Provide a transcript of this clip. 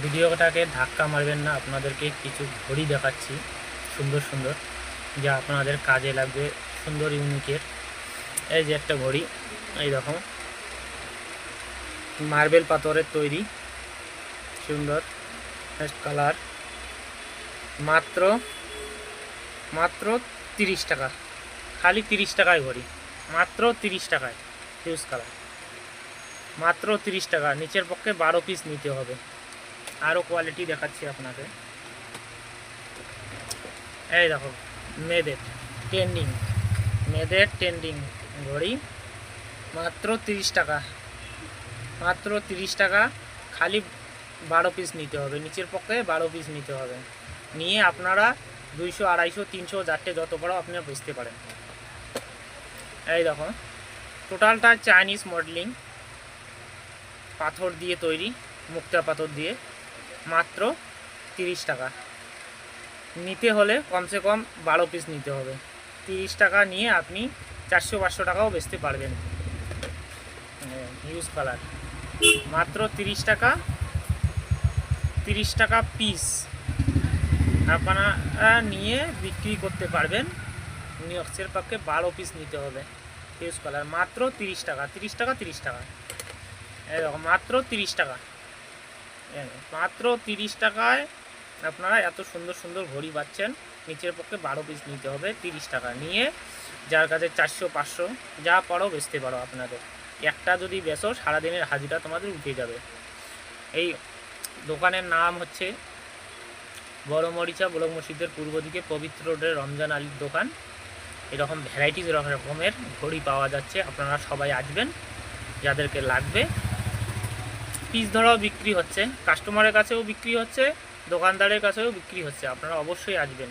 ভিডিওটাকে ধাক্কা মারবেন না, আপনাদেরকে কিছু ঘড়ি দেখাচ্ছি সুন্দর সুন্দর, যা আপনাদের কাজে লাগবে, সুন্দর ইউনিকের। এই যে একটা ঘড়ি, এই দেখো মার্বেল পাথরের তৈরি, সুন্দর কালার, মাত্র মাত্র 30 টাকা, খালি 30 টাকায় ঘড়ি, মাত্র 30 টাকায়। হিউজ কালার, মাত্র 30 টাকা। নিচের পক্ষে 12 পিস নিতে হবে। আরও কোয়ালিটি দেখাচ্ছি আপনাকে। এই দেখো মেয়েদের ট্রেন্ডিং ঘড়ি, মাত্র 30 টাকা, মাত্র 30 টাকা। খালি 12 পিস নিতে হবে, নিচের পক্ষে 12 পিস নিতে হবে। নিয়ে আপনারা 200, 250, 300, 4টে যত বড় আপনারা বুঝতে পারেন। এই দেখো টোটালটা চাইনিজ মডেলিং, পাথর দিয়ে তৈরি, মুক্তা পাথর দিয়ে, মাত্র 30 টাকা। নিতে হলে কমসে কম 12 পিস নিতে হবে। 30 টাকা নিয়ে আপনি 400-500 টাকাও বেচতে পারবেন। হিউজ কালার, মাত্র 30 টাকা, 30 টাকা পিস আপনারা নিয়ে বিক্রি করতে পারবেন। নিউজের পক্ষে 12 পিস নিতে হবে। হিউজ কালার, মাত্র 30 টাকা, 30 টাকা, 30 টাকা। এরকম মাত্র 30 টাকা, মাত্র 30 টাকায় আপনারা এত সুন্দর সুন্দর ঘড়ি পাচ্ছেন। নিচের পক্ষে 12 পিস নিতে হবে। 30 টাকা নিয়ে যার কাছে 400-500 যা পারো বেচতে পারো। আপনাদের একটা যদি বেচো সারাদিনের হাজিরা তোমাদের উঠে যাবে। এই দোকানের নাম হচ্ছে বড় মরিচা ব্লক মসজিদের পূর্ব দিকে পবিত্র রোডের রমজান আলীর দোকান। এরকম ভ্যারাইটিস রকমের ঘড়ি পাওয়া যাচ্ছে। আপনারা সবাই আসবেন, যাদেরকে লাগবে। পিস ধরাও বিক্রি হচ্ছে, কাস্টমারের কাছেও বিক্রি হচ্ছে, দোকানদারের কাছেও বিক্রি হচ্ছে। আপনারা অবশ্যই আসবেন।